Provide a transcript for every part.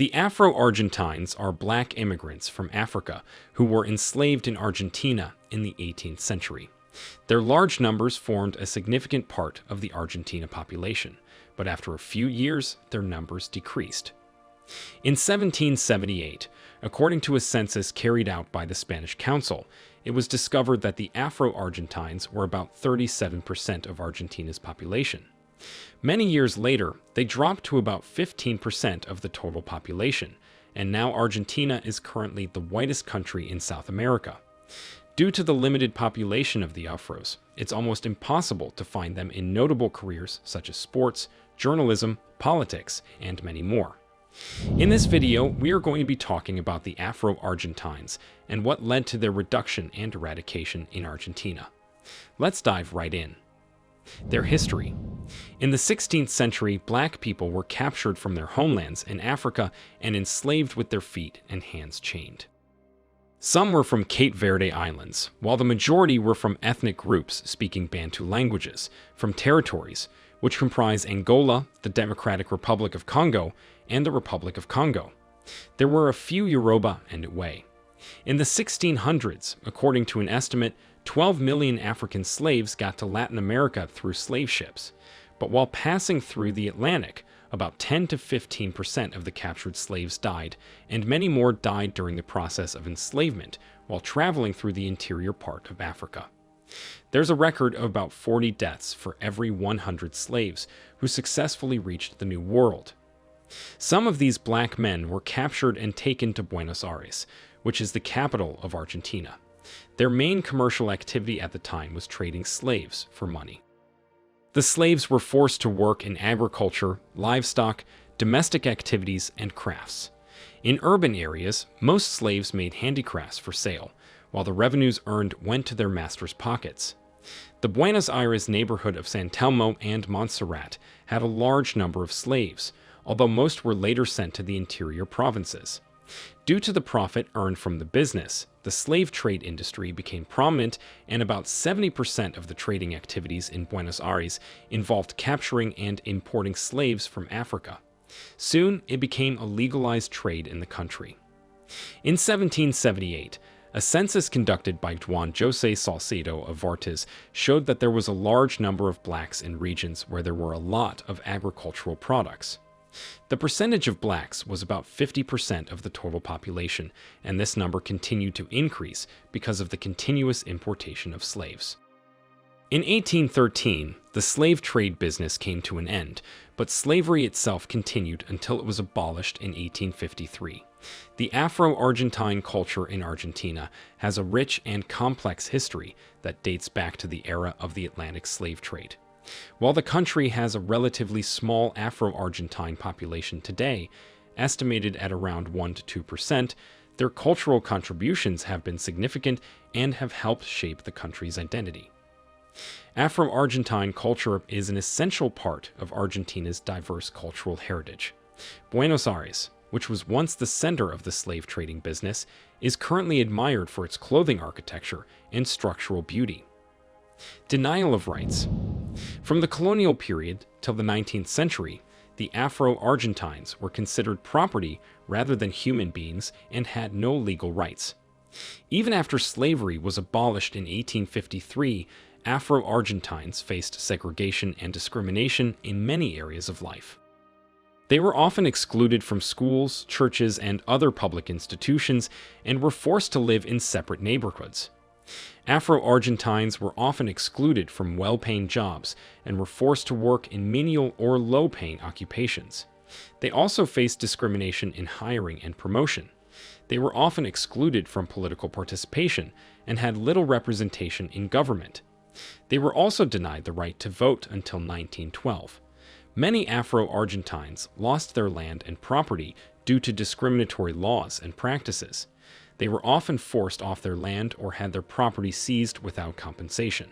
The Afro Argentines are black immigrants from Africa who were enslaved in Argentina in the 18th century. Their large numbers formed a significant part of the Argentina population, but after a few years, their numbers decreased. In 1778, according to a census carried out by the Spanish Council, it was discovered that the Afro Argentines were about 37% of Argentina's population. Many years later, they dropped to about 15% of the total population, and now Argentina is currently the whitest country in South America. Due to the limited population of the Afros, it's almost impossible to find them in notable careers such as sports, journalism, politics, and many more. In this video, we are going to be talking about the Afro Argentines and what led to their reduction and eradication in Argentina. Let's dive right in. Their history. In the 16th century, black people were captured from their homelands in Africa and enslaved with their feet and hands chained. Some were from Cape Verde Islands, while the majority were from ethnic groups speaking Bantu languages, from territories, which comprise Angola, the Democratic Republic of Congo, and the Republic of Congo. There were a few Yoruba and Iwe. In the 1600s, according to an estimate, 12 million African slaves got to Latin America through slave ships. But while passing through the Atlantic, about 10 to 15% of the captured slaves died, and many more died during the process of enslavement while traveling through the interior part of Africa. There's a record of about 40 deaths for every 100 slaves who successfully reached the New World. Some of these black men were captured and taken to Buenos Aires, which is the capital of Argentina. Their main commercial activity at the time was trading slaves for money. The slaves were forced to work in agriculture, livestock, domestic activities, and crafts. In urban areas, most slaves made handicrafts for sale, while the revenues earned went to their masters' pockets. The Buenos Aires neighborhood of San Telmo and Montserrat had a large number of slaves, although most were later sent to the interior provinces. Due to the profit earned from the business, the slave trade industry became prominent, and about 70% of the trading activities in Buenos Aires involved capturing and importing slaves from Africa. Soon, it became a legalized trade in the country. In 1778, a census conducted by Juan José Salcedo of Vartes showed that there was a large number of blacks in regions where there were a lot of agricultural products. The percentage of blacks was about 50% of the total population, and this number continued to increase because of the continuous importation of slaves. In 1813, the slave trade business came to an end, but slavery itself continued until it was abolished in 1853. The Afro-Argentine culture in Argentina has a rich and complex history that dates back to the era of the Atlantic slave trade. While the country has a relatively small Afro-Argentine population today, estimated at around 1 to 2%, their cultural contributions have been significant and have helped shape the country's identity. Afro-Argentine culture is an essential part of Argentina's diverse cultural heritage. Buenos Aires, which was once the center of the slave trading business, is currently admired for its clothing architecture and structural beauty. Denial of rights. From the colonial period till the 19th century, the Afro-Argentines were considered property rather than human beings and had no legal rights. Even after slavery was abolished in 1853, Afro-Argentines faced segregation and discrimination in many areas of life. They were often excluded from schools, churches, and other public institutions and were forced to live in separate neighborhoods. Afro-Argentines were often excluded from well-paying jobs and were forced to work in menial or low-paying occupations. They also faced discrimination in hiring and promotion. They were often excluded from political participation and had little representation in government. They were also denied the right to vote until 1912. Many Afro-Argentines lost their land and property due to discriminatory laws and practices. They were often forced off their land or had their property seized without compensation.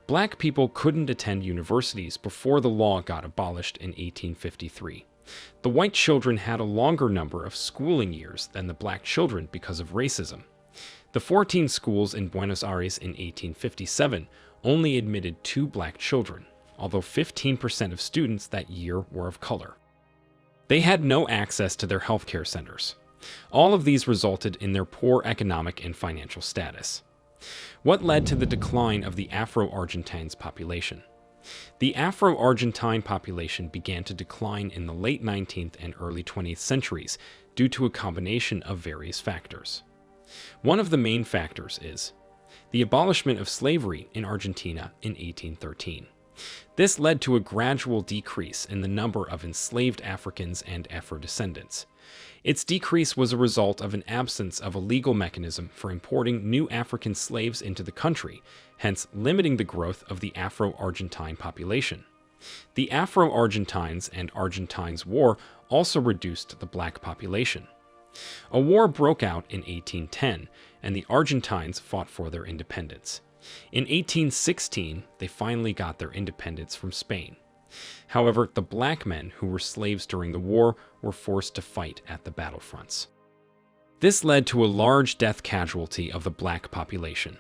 Black people couldn't attend universities before the law got abolished in 1853. The white children had a longer number of schooling years than the black children because of racism. The 14 schools in Buenos Aires in 1857 only admitted 2 black children, although 15% of students that year were of color. They had no access to their healthcare centers. All of these resulted in their poor economic and financial status. What led to the decline of the Afro Argentines population? The Afro Argentine population began to decline in the late 19th and early 20th centuries due to a combination of various factors. One of the main factors is the abolishment of slavery in Argentina in 1813. This led to a gradual decrease in the number of enslaved Africans and Afro-descendants. Its decrease was a result of an absence of a legal mechanism for importing new African slaves into the country, hence limiting the growth of the Afro-Argentine population. The Afro-Argentines and Argentines War also reduced the black population. A war broke out in 1810, and the Argentines fought for their independence. In 1816, they finally got their independence from Spain. However, the black men who were slaves during the war were forced to fight at the battlefronts. This led to a large death casualty of the black population.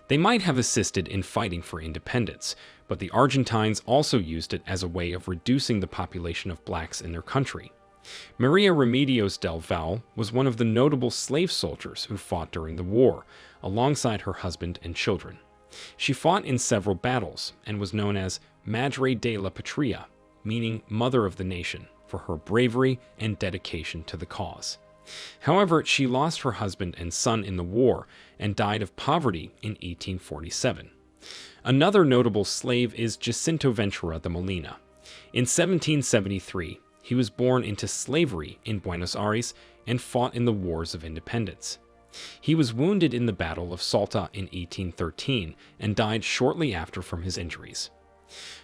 They might have assisted in fighting for independence, but the Argentines also used it as a way of reducing the population of blacks in their country. Maria Remedios del Valle was one of the notable slave soldiers who fought during the war, alongside her husband and children. She fought in several battles and was known as Madre de la Patria, meaning Mother of the Nation, for her bravery and dedication to the cause. However, she lost her husband and son in the war and died of poverty in 1847. Another notable slave is Jacinto Ventura de Molina. In 1773, he was born into slavery in Buenos Aires and fought in the Wars of Independence. He was wounded in the Battle of Salta in 1813 and died shortly after from his injuries.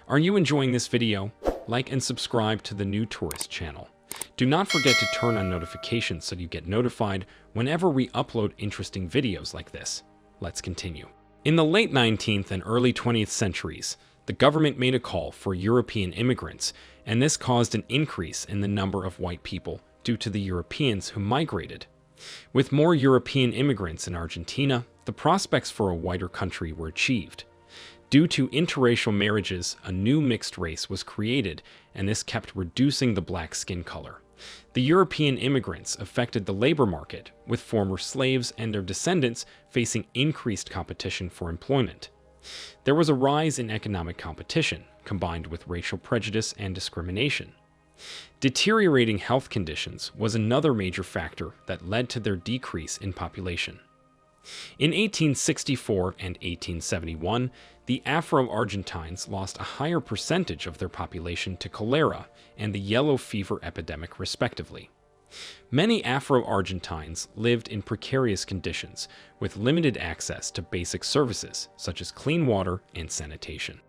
Are you enjoying this video? Like and subscribe to the New Tourist channel. Do not forget to turn on notifications so you get notified whenever we upload interesting videos like this. Let's continue. In the late 19th and early 20th centuries, the government made a call for European immigrants, and this caused an increase in the number of white people due to the Europeans who migrated. With more European immigrants in Argentina, the prospects for a whiter country were achieved. Due to interracial marriages, a new mixed race was created, and this kept reducing the black skin color. The European immigrants affected the labor market, with former slaves and their descendants facing increased competition for employment. There was a rise in economic competition, combined with racial prejudice and discrimination. Deteriorating health conditions was another major factor that led to their decrease in population. In 1864 and 1871, the Afro-Argentines lost a higher percentage of their population to cholera and the yellow fever epidemic, respectively. Many Afro-Argentines lived in precarious conditions, with limited access to basic services such as clean water and sanitation.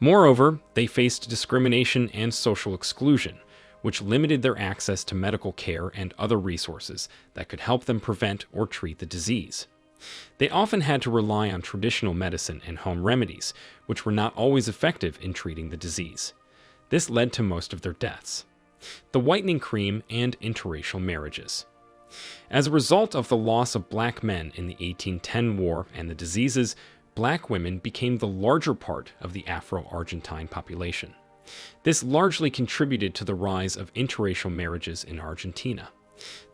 Moreover, they faced discrimination and social exclusion, which limited their access to medical care and other resources that could help them prevent or treat the disease. They often had to rely on traditional medicine and home remedies, which were not always effective in treating the disease. This led to most of their deaths. The whitening cream and interracial marriages. As a result of the loss of black men in the 1810 war and the diseases, black women became the larger part of the Afro-Argentine population. This largely contributed to the rise of interracial marriages in Argentina.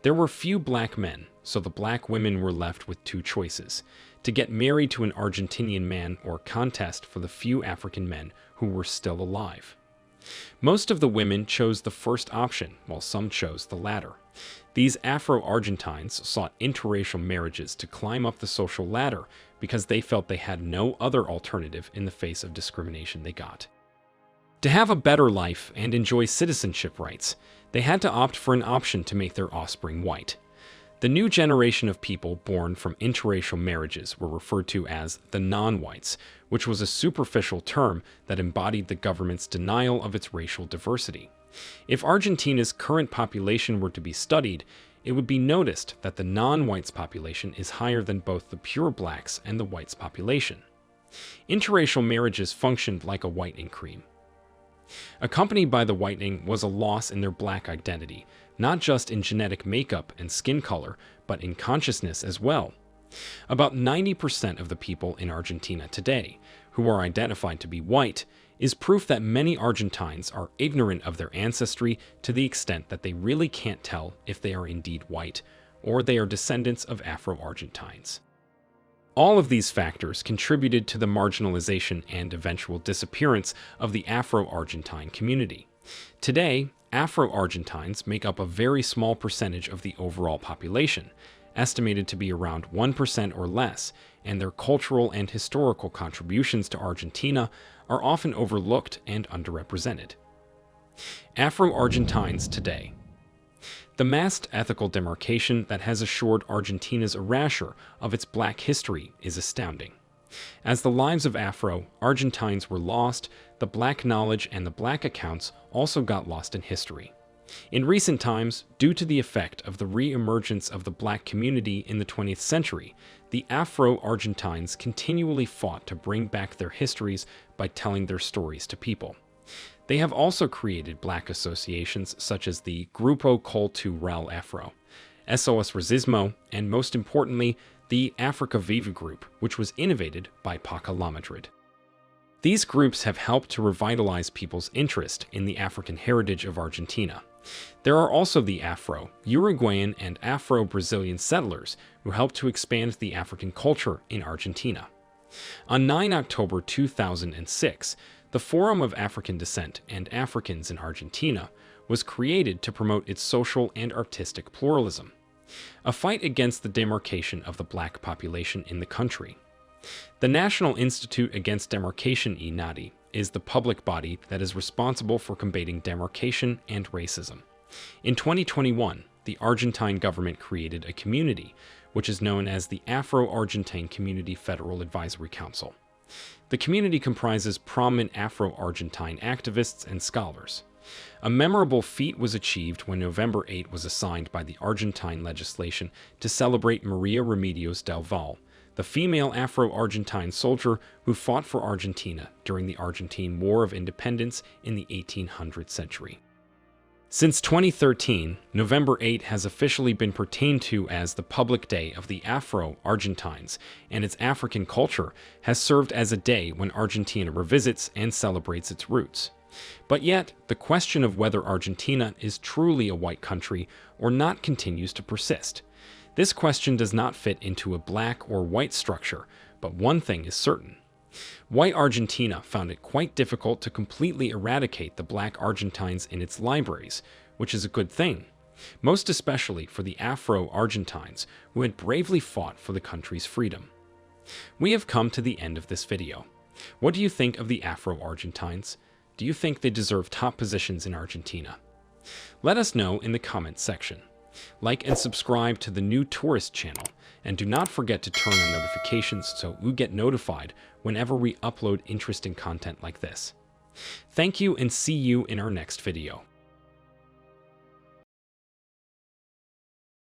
There were few black men, so the black women were left with two choices: to get married to an Argentinian man or contest for the few African men who were still alive. Most of the women chose the first option, while some chose the latter. These Afro-Argentines sought interracial marriages to climb up the social ladder because they felt they had no other alternative in the face of discrimination they got. To have a better life and enjoy citizenship rights, they had to opt for an option to make their offspring white. The new generation of people born from interracial marriages were referred to as the non-whites, which was a superficial term that embodied the government's denial of its racial diversity. If Argentina's current population were to be studied, it would be noticed that the non-whites population is higher than both the pure blacks and the whites population. Interracial marriages functioned like a whitening cream. Accompanied by the whitening was a loss in their black identity, not just in genetic makeup and skin color, but in consciousness as well. About 90% of the people in Argentina today, who are identified to be white, is proof that many Argentines are ignorant of their ancestry to the extent that they really can't tell if they are indeed white or they are descendants of Afro Argentines. All of these factors contributed to the marginalization and eventual disappearance of the Afro Argentine community. Today, Afro Argentines make up a very small percentage of the overall population, estimated to be around 1% or less, and their cultural and historical contributions to Argentina are often overlooked and underrepresented. Afro Argentines today. The masked ethical demarcation that has assured Argentina's erasure of its black history is astounding. As the lives of Afro Argentines were lost, the black knowledge and the black accounts also got lost in history. In recent times, due to the effect of the re-emergence of the black community in the 20th century, the Afro Argentines continually fought to bring back their histories by telling their stories to people. They have also created black associations such as the Grupo Cultural Afro, SOS Racismo, and most importantly, the Africa Viva group, which was innovated by Paca La Madrid. These groups have helped to revitalize people's interest in the African heritage of Argentina. There are also the Afro-Uruguayan and Afro-Brazilian settlers who helped to expand the African culture in Argentina. On 9 October 2006, the Forum of African Descent and Africans in Argentina was created to promote its social and artistic pluralism, a fight against the demarcation of the black population in the country. The National Institute Against Demarcation INADI is the public body that is responsible for combating demarcation and racism. In 2021, the Argentine government created a community, which is known as the Afro Argentine Community Federal Advisory Council. The community comprises prominent Afro Argentine activists and scholars. A memorable feat was achieved when November 8 was assigned by the Argentine legislation to celebrate Maria Remedios del Val, the female Afro-Argentine soldier who fought for Argentina during the Argentine War of Independence in the 1800th century. Since 2013, November 8 has officially been pertained to as the public day of the Afro-Argentines, and its African culture has served as a day when Argentina revisits and celebrates its roots. But yet, the question of whether Argentina is truly a white country or not continues to persist. This question does not fit into a black or white structure, but one thing is certain. White Argentina found it quite difficult to completely eradicate the black Argentines in its libraries, which is a good thing, most especially for the Afro-Argentines who had bravely fought for the country's freedom. We have come to the end of this video. What do you think of the Afro-Argentines? Do you think they deserve top positions in Argentina? Let us know in the comments section. Like and subscribe to the new tourist channel, and do not forget to turn on notifications so you get notified whenever we upload interesting content like this. Thank you and see you in our next video.